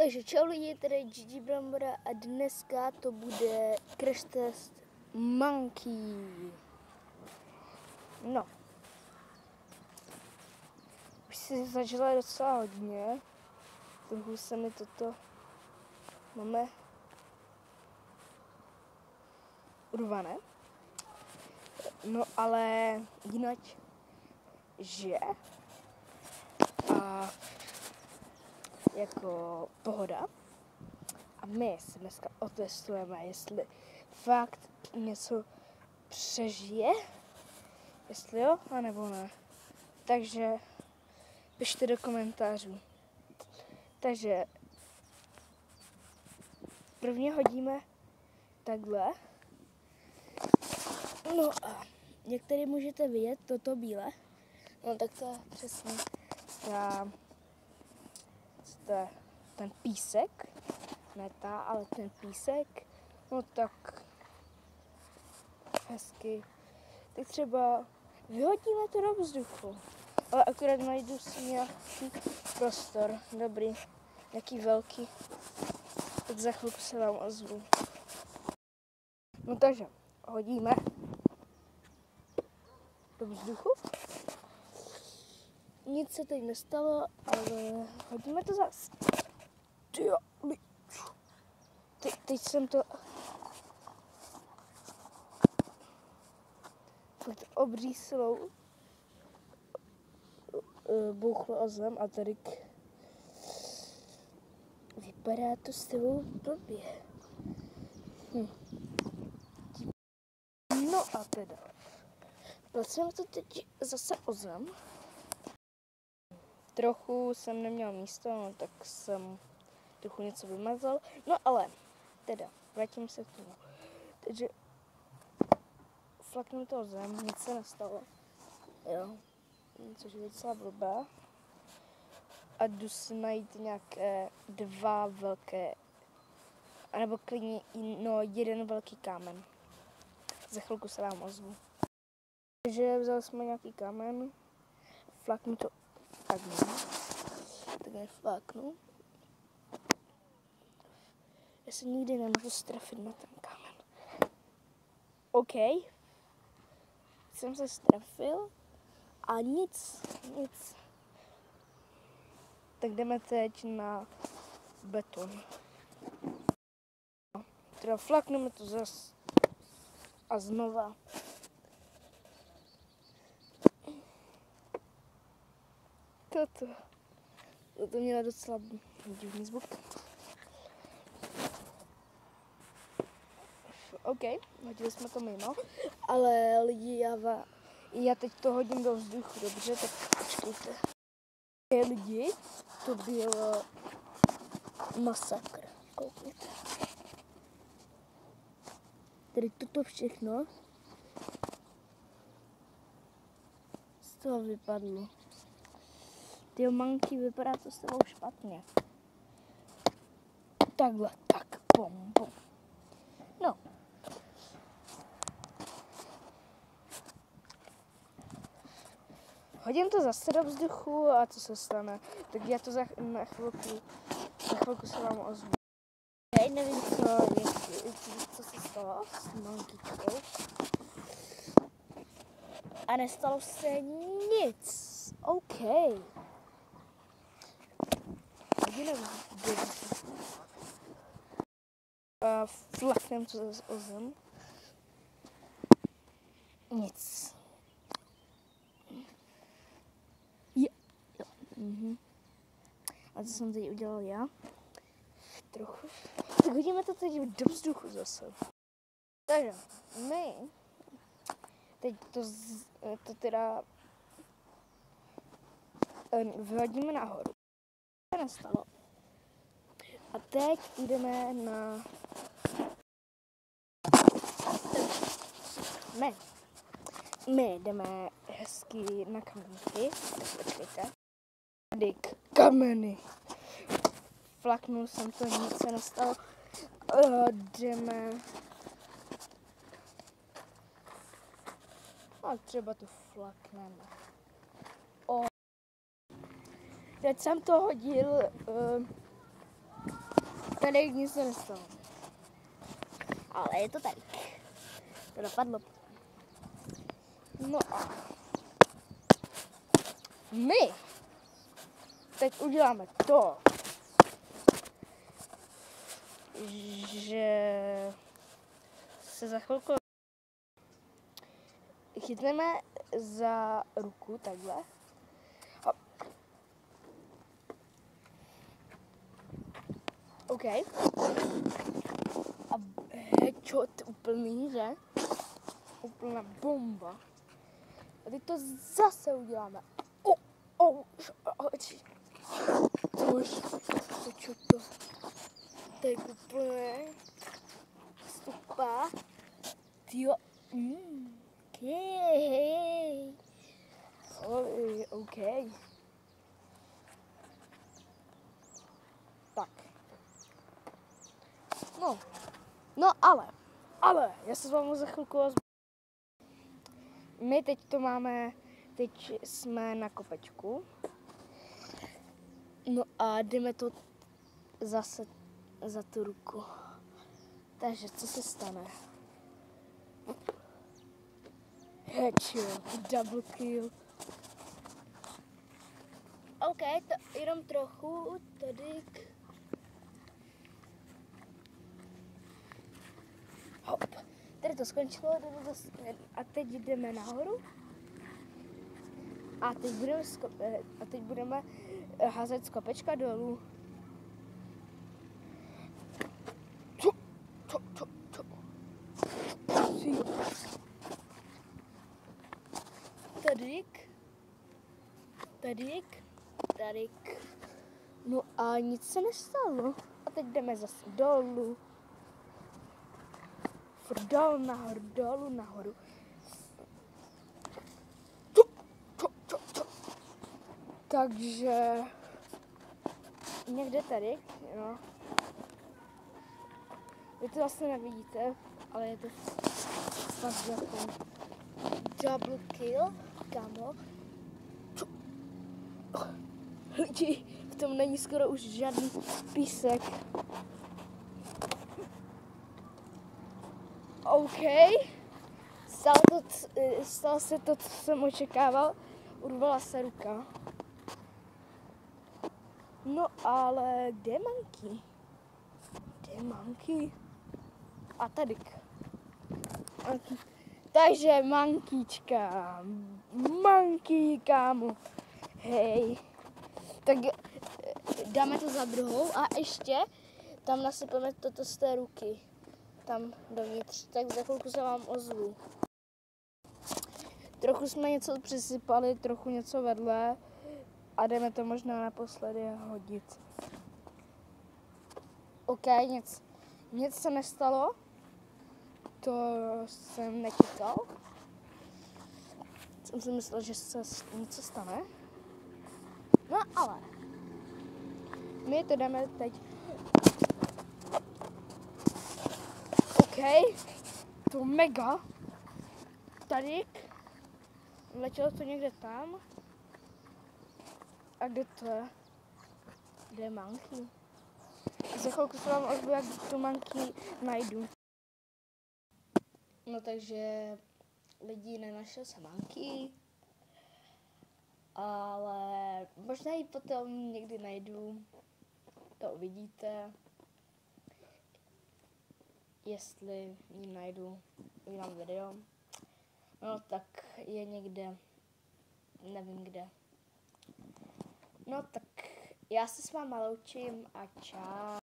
Takže čau lidi, tady je Gigi Brambora a dneska to bude crash test Monkey. No. Už si zažila docela hodně. Trochu se mi toto máme urvané. No ale jinak, že a jako pohoda. A my si dneska otestujeme, jestli fakt něco přežije, jestli jo, anebo ne. Takže pište do komentářů. Takže prvně hodíme takhle. No a jak tady můžete vidět, toto bílé, no tak to je přesně ten písek, ne ale ten písek, no tak hezky. Tak třeba vyhodíme to do vzduchu, ale akorát najdu si nějaký prostor, dobrý, nějaký velký, tak za chvilku se vám ozvu. No takže hodíme do vzduchu. Nic se teď nestalo, ale hodíme to zase. Teď jsem to fakt obří silou bouchlo o zem a tady vypadá to s tebou blbě. No a teda, jsem to teď zase o zem. Trochu jsem neměl místo, no, tak jsem trochu něco vymazal. No ale, teda, vrátím se k tomu. Takže flaknu to o zem, nic se nestalo. Jo, což je docela blbé. A jdu si najít nějaké dva velké, anebo klidně jeden velký kámen. Za chvilku se vám ozvu. Takže vzali jsme nějaký kámen, flaknu to takhle fláknu. Já se nikdy nemůžu strefit na ten kámen. OK. Jsem se strefil a nic. Tak jdeme teď na beton. Teda flakneme to zas a znova. Toto měla docela divný zvuk. OK, hodili jsme to mimo, ale lidi, já teď to hodím do vzduchu, dobře, tak počkejte. Lidi, to byl masakr, koukněte. Tady toto všechno z toho vypadlo. Tyjo, Monkey, vypadá to s tebou špatně. Takhle, tak, bom. No. Hodím to zase do vzduchu a co se stane? Tak já to na chvilku se vám ozvu. Já nevím, co se stalo s Monkeyčkou. A nestalo se nic. OK. Hodíme do vzduchu. Flaknem to zase o zem. Nic. A co jsem teď udělal já? Trochu. Tak hodíme to teď do vzduchu zase. Takže my teď to teda vyhodíme nahoru. To se nestalo. A teď jdeme na... My jdeme hezky na kamenky. Počkejte. Tady kameny. Flaknul jsem to, nic se nestalo. Jdeme... A třeba to flakneme. Teď jsem to hodil Tady nic se nestalo. Ale je to tady. To dopadlo. No a my teď uděláme to, že se za chvilku chytneme za ruku takhle. OK. A headshot úplný, že? Úplná bomba. A teď to zase uděláme. Čo to? Tak úplně stupá. Tyjo. OK. Tak. No ale, já se s vámi za chvilku my teď to máme, teď jsme na kopečku. No a jdeme to zase za tu ruku. Takže co se stane? Headshot, double kill. OK, to jenom trochu, tady. Hop, tady to skončilo a teď jdeme nahoru. A teď budeme házet z kopečka dolů. Tadyk. No a nic se nestalo. A teď jdeme zase dolů. Dolů, nahoru. Takže někde tady, jo. Vy to vlastně nevidíte, ale je to fakt jako double kill, kámo. Lidi, v tom není skoro už žádný písek. OK. Stalo se to, co jsem očekával. Urvala se ruka. No ale kde je Monkey? A tady. Takže Monkeyčka. Monkey, kámo. Hej. Tak dáme to za druhou a ještě tam nasypeme toto z té ruky. Tam dovnitř. Tak za chvilku se vám ozvu. Trochu jsme něco přisypali, trochu něco vedle a jdeme to možná naposledy hodit. OK, nic se nestalo. To jsem nečekal. Jsem si myslel, že se něco stane. No ale my to jdeme teď. OK, to mega. Tady. Letělo to někde tam. A kde to je? Kde je Monkey? Za chvilku se vám ozvu, jak tu Monkey najdu. No takže lidi, nenašel se Monkey. Ale možná ji potom někdy najdu. To uvidíte. Jestli ji najdu, udělám video. No tak je někde, nevím kde. No tak já se s váma loučím a čau.